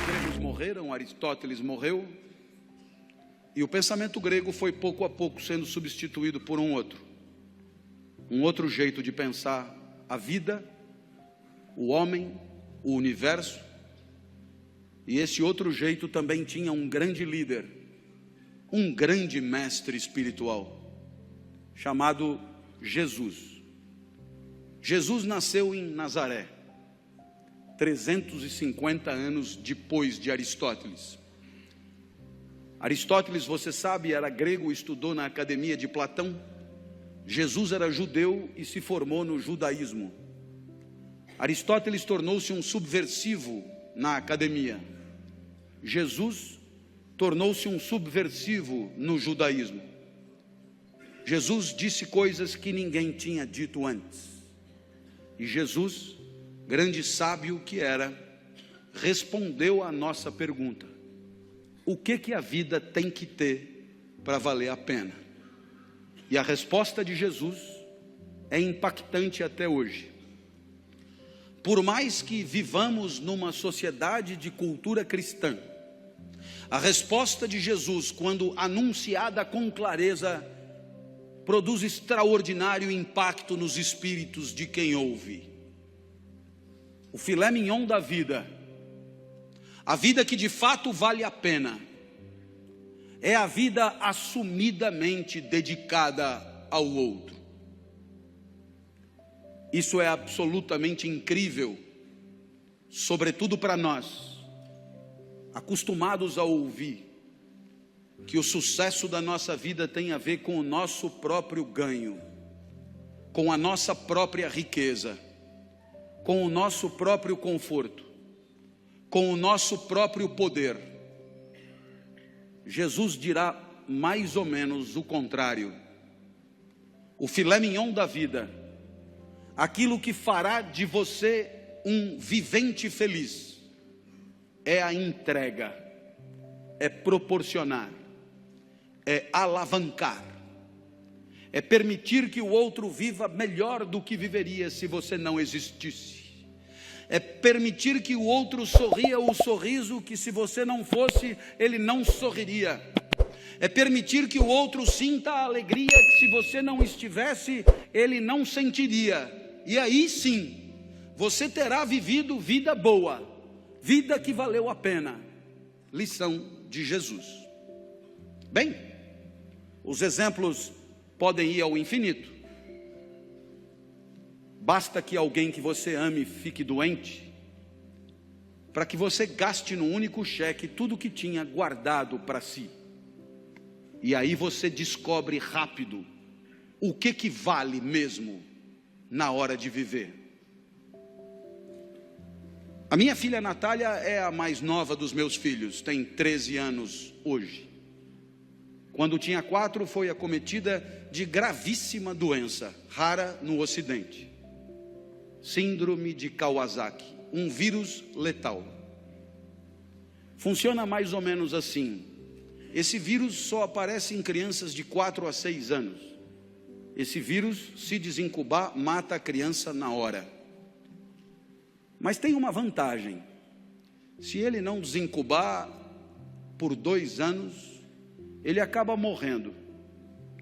Gregos morreram, Aristóteles morreu, e o pensamento grego foi pouco a pouco sendo substituído por um outro jeito de pensar a vida, o homem, o universo. E esse outro jeito também tinha um grande líder, um grande mestre espiritual, chamado Jesus. Jesus nasceu em Nazaré, 350 anos depois de Aristóteles. Aristóteles, você sabe, era grego, estudou na academia de Platão. Jesus era judeu e se formou no judaísmo. Aristóteles tornou-se um subversivo na academia. Jesus tornou-se um subversivo no judaísmo. Jesus disse coisas que ninguém tinha dito antes. E Jesus, grande sábio que era, respondeu à nossa pergunta: o que a vida tem que ter para valer a pena? E a resposta de Jesus é impactante até hoje. Por mais que vivamos numa sociedade de cultura cristã, a resposta de Jesus, quando anunciada com clareza, produz extraordinário impacto nos espíritos de quem ouve. O filé mignon da vida, a vida que de fato vale a pena, é a vida assumidamente dedicada ao outro. Isso é absolutamente incrível, sobretudo para nós, acostumados a ouvir que o sucesso da nossa vida tem a ver com o nosso próprio ganho, com a nossa própria riqueza, com o nosso próprio conforto, com o nosso próprio poder. Jesus dirá mais ou menos o contrário. O filé mignon da vida, aquilo que fará de você um vivente feliz, é a entrega, é proporcionar, é alavancar, é permitir que o outro viva melhor do que viveria se você não existisse. É permitir que o outro sorria o sorriso que, se você não fosse, ele não sorriria. É permitir que o outro sinta a alegria que, se você não estivesse, ele não sentiria. E aí sim, você terá vivido vida boa, vida que valeu a pena. Lição de Jesus. Bem, os exemplos podem ir ao infinito. Basta que alguém que você ame fique doente, para que você gaste num único cheque tudo que tinha guardado para si. E aí você descobre rápido o que vale mesmo na hora de viver. A minha filha Natália é a mais nova dos meus filhos, tem 13 anos hoje. Quando tinha 4, foi acometida de gravíssima doença, rara no Ocidente. Síndrome de Kawasaki, um vírus letal. Funciona mais ou menos assim. Esse vírus só aparece em crianças de 4 a 6 anos. Esse vírus, se desincubar, mata a criança na hora. Mas tem uma vantagem: se ele não desincubar por 2 anos, ele acaba morrendo,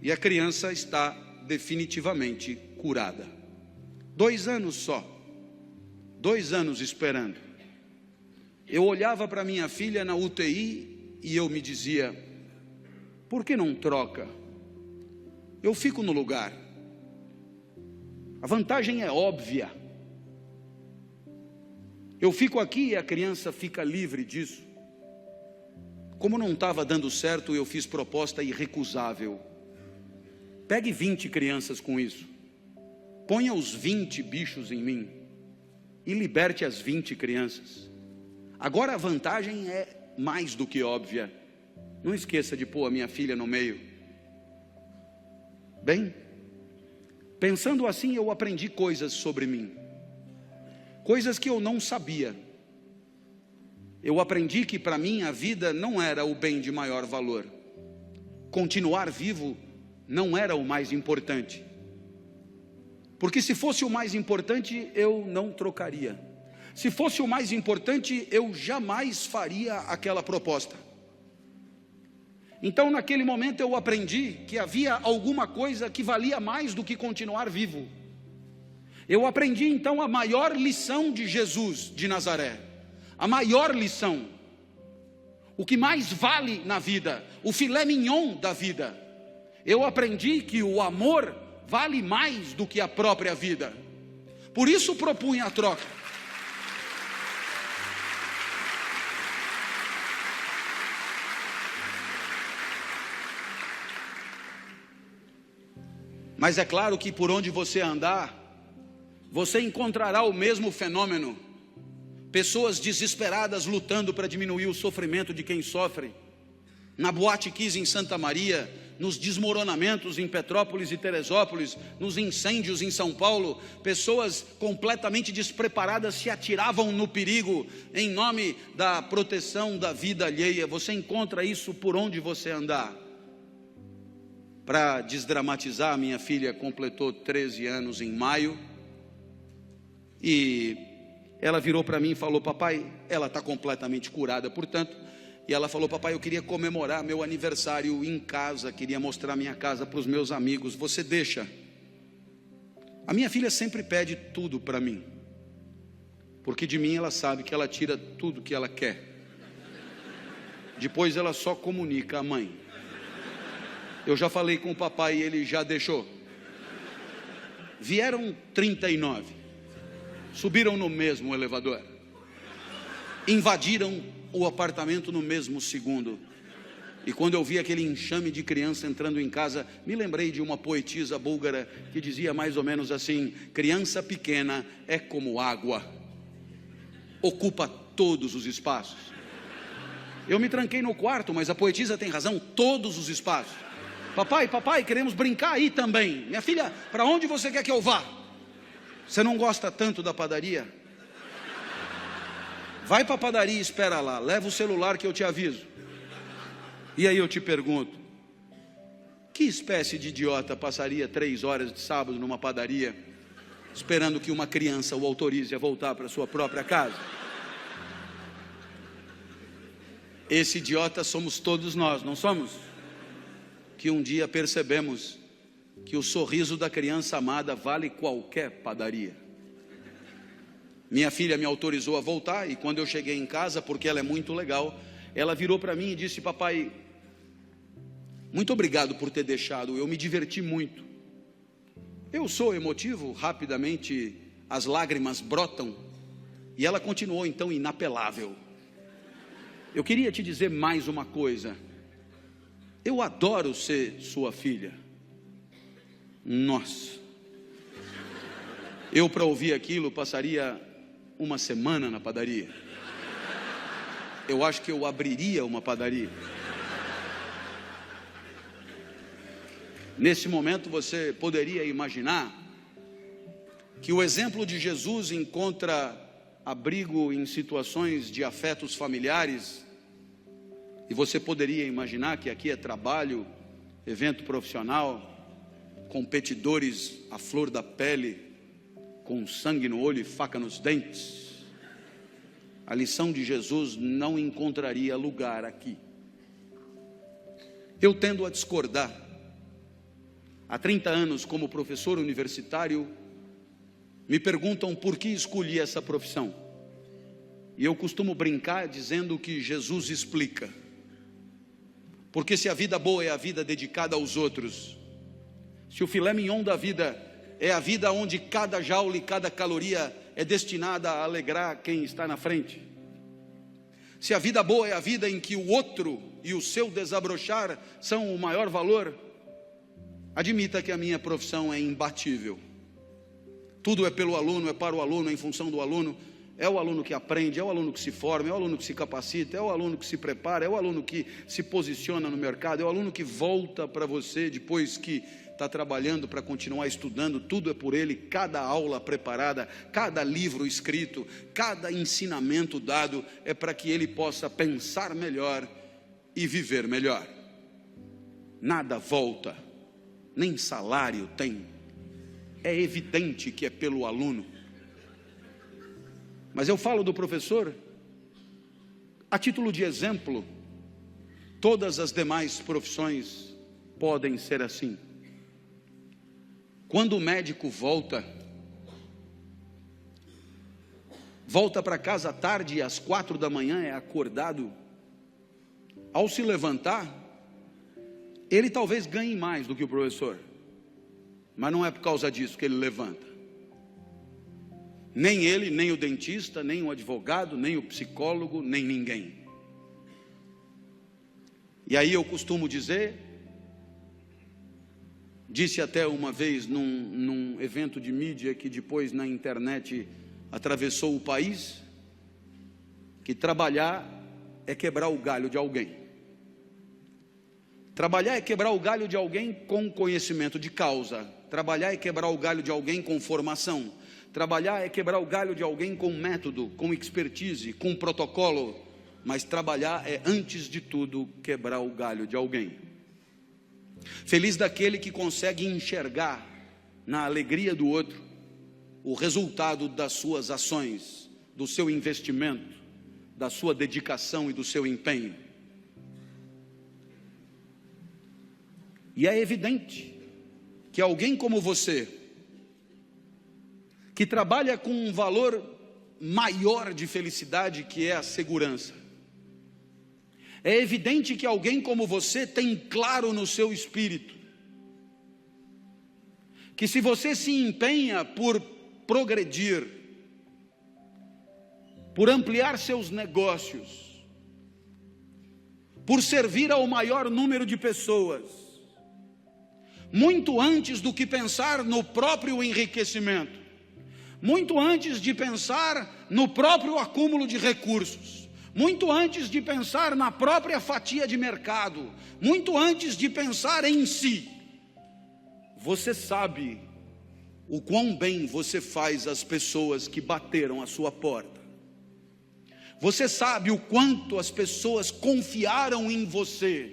e a criança está definitivamente curada. 2 anos só, 2 anos esperando. Eu olhava para minha filha na UTI e eu me dizia: por que não troca? Eu fico no lugar. A vantagem é óbvia. Eu fico aqui e a criança fica livre disso. Como não estava dando certo, eu fiz proposta irrecusável. Pegue 20 crianças com isso. Ponha os 20 bichos em mim e liberte as 20 crianças. Agora a vantagem é mais do que óbvia. Não esqueça de pôr a minha filha no meio. Bem, pensando assim, eu aprendi coisas sobre mim, coisas que eu não sabia. Eu aprendi que para mim a vida não era o bem de maior valor. Continuar vivo não era o mais importante. Porque se fosse o mais importante, eu não trocaria. Se fosse o mais importante, eu jamais faria aquela proposta. Então, naquele momento, eu aprendi que havia alguma coisa que valia mais do que continuar vivo. Eu aprendi, então, a maior lição de Jesus de Nazaré. A maior lição. O que mais vale na vida, o filé mignon da vida. Eu aprendi que o amor vale mais do que a própria vida. Por isso propunha a troca. Mas é claro que por onde você andar, você encontrará o mesmo fenômeno. Pessoas desesperadas lutando para diminuir o sofrimento de quem sofre. Na Boate Kiss em Santa Maria, nos desmoronamentos em Petrópolis e Teresópolis, nos incêndios em São Paulo, pessoas completamente despreparadas se atiravam no perigo em nome da proteção da vida alheia. Você encontra isso por onde você andar. Para desdramatizar, minha filha completou 13 anos em maio, e ela virou para mim e falou: papai, ela está completamente curada, portanto, e ela falou: papai, eu queria comemorar meu aniversário em casa, queria mostrar minha casa para os meus amigos, você deixa? A minha filha sempre pede tudo para mim, porque de mim ela sabe que ela tira tudo que ela quer, depois ela só comunica à mãe. Eu já falei com o papai e ele já deixou. Vieram 39, subiram no mesmo elevador, invadiram o apartamento no mesmo segundo. E quando eu vi aquele enxame de criança entrando em casa, me lembrei de uma poetisa búlgara que dizia mais ou menos assim: criança pequena é como água, ocupa todos os espaços. Eu me tranquei no quarto, mas a poetisa tem razão, todos os espaços. Papai, queremos brincar aí também. Minha filha, para onde você quer que eu vá? Você não gosta tanto da padaria? Vai para a padaria e espera lá, leva o celular que eu te aviso. E aí eu te pergunto, que espécie de idiota passaria 3 horas de sábado numa padaria, esperando que uma criança o autorize a voltar para sua própria casa? Esse idiota somos todos nós, não somos? Que um dia percebemos que o sorriso da criança amada vale qualquer padaria. Minha filha me autorizou a voltar, e quando eu cheguei em casa, porque ela é muito legal, ela virou para mim e disse: papai, muito obrigado por ter deixado, eu me diverti muito. Eu sou emotivo, rapidamente as lágrimas brotam, e ela continuou então inapelável: eu queria te dizer mais uma coisa, eu adoro ser sua filha. Nossa, eu para ouvir aquilo passaria uma semana na padaria. Eu acho que eu abriria uma padaria. Nesse momento você poderia imaginar que o exemplo de Jesus encontra abrigo em situações de afetos familiares. E você poderia imaginar que aqui é trabalho, evento profissional, competidores à flor da pele, com sangue no olho e faca nos dentes. A lição de Jesus não encontraria lugar aqui. Eu tendo a discordar. Há 30 anos, como professor universitário, me perguntam por que escolhi essa profissão. E eu costumo brincar dizendo que Jesus explica. Porque se a vida boa é a vida dedicada aos outros, se o filé mignon da vida é a vida onde cada joule e cada caloria é destinada a alegrar quem está na frente, se a vida boa é a vida em que o outro e o seu desabrochar são o maior valor, admita que a minha profissão é imbatível. Tudo é pelo aluno, é para o aluno, é em função do aluno. É o aluno que aprende, é o aluno que se forma, é o aluno que se capacita, é o aluno que se prepara, é o aluno que se posiciona no mercado, é o aluno que volta para você depois que está trabalhando para continuar estudando. Tudo é por ele, cada aula preparada, cada livro escrito, cada ensinamento dado é para que ele possa pensar melhor e viver melhor. Nada volta nem salário tem. É evidente que é pelo aluno. Mas eu falo do professor a título de exemplo. Todas as demais profissões podem ser assim. Quando o médico volta para casa à tarde e às 4 da manhã é acordado, ao se levantar, ele talvez ganhe mais do que o professor, mas não é por causa disso que ele levanta. Nem ele, nem o dentista, nem o advogado, nem o psicólogo, nem ninguém. E aí eu costumo dizer, disse até uma vez num evento de mídia que depois na internet atravessou o país, que trabalhar é quebrar o galho de alguém. Trabalhar é quebrar o galho de alguém com conhecimento de causa. Trabalhar é quebrar o galho de alguém com formação. Trabalhar é quebrar o galho de alguém com método, com expertise, com protocolo. Mas trabalhar é, antes de tudo, quebrar o galho de alguém. Feliz daquele que consegue enxergar na alegria do outro o resultado das suas ações, do seu investimento, da sua dedicação e do seu empenho. E é evidente que alguém como você, que trabalha com um valor maior de felicidade, que é a segurança, é evidente que alguém como você tem claro no seu espírito, que se você se empenha por progredir, por ampliar seus negócios, por servir ao maior número de pessoas, muito antes do que pensar no próprio enriquecimento, muito antes de pensar no próprio acúmulo de recursos, muito antes de pensar na própria fatia de mercado, muito antes de pensar em si, você sabe o quão bem você faz às pessoas que bateram à sua porta. Você sabe o quanto as pessoas confiaram em você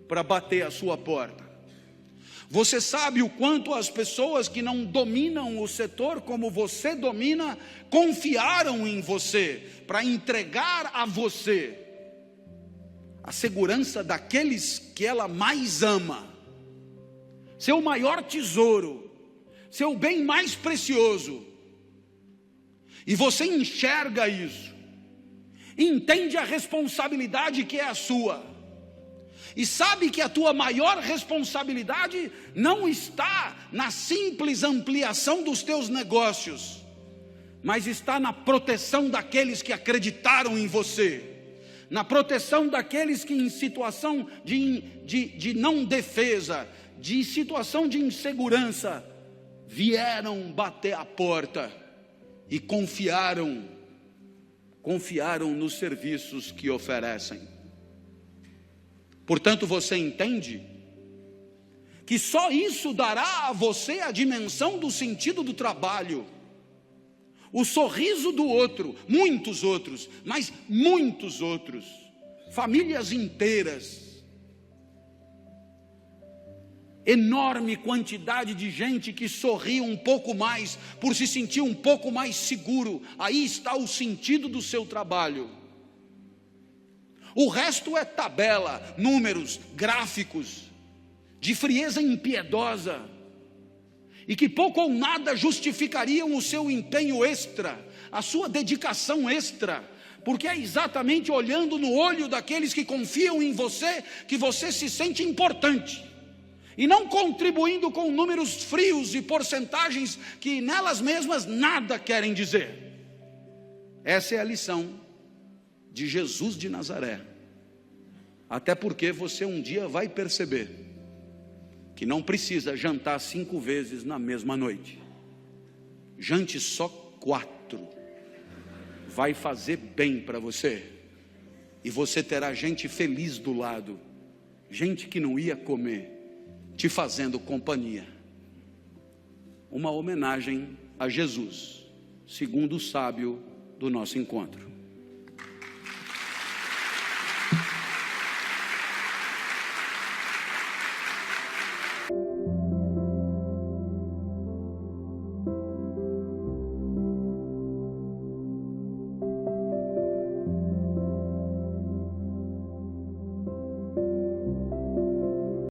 para bater à sua porta. Você sabe o quanto as pessoas que não dominam o setor como você domina, confiaram em você para entregar a você a segurança daqueles que ela mais ama, seu maior tesouro, seu bem mais precioso. E você enxerga isso, entende a responsabilidade que é a sua, e sabe que a tua maior responsabilidade não está na simples ampliação dos teus negócios, mas está na proteção daqueles que acreditaram em você, na proteção daqueles que em situação de não defesa, de situação de insegurança, vieram bater a porta e confiaram nos serviços que oferecem. Portanto, você entende que só isso dará a você a dimensão do sentido do trabalho, o sorriso do outro, muitos outros, mas muitos outros, famílias inteiras, enorme quantidade de gente que sorri um pouco mais, por se sentir um pouco mais seguro. Aí está o sentido do seu trabalho. O resto é tabela, números, gráficos, de frieza impiedosa, e que pouco ou nada justificariam o seu empenho extra, a sua dedicação extra, porque é exatamente olhando no olho daqueles que confiam em você, que você se sente importante, e não contribuindo com números frios e porcentagens que nelas mesmas nada querem dizer. Essa é a lição de Jesus de Nazaré. Até porque você um dia vai perceber que não precisa jantar 5 vezes na mesma noite. Jante só 4. Vai fazer bem para você. E você terá gente feliz do lado, gente que não ia comer, te fazendo companhia. Uma homenagem a Jesus, segundo o sábio do nosso encontro.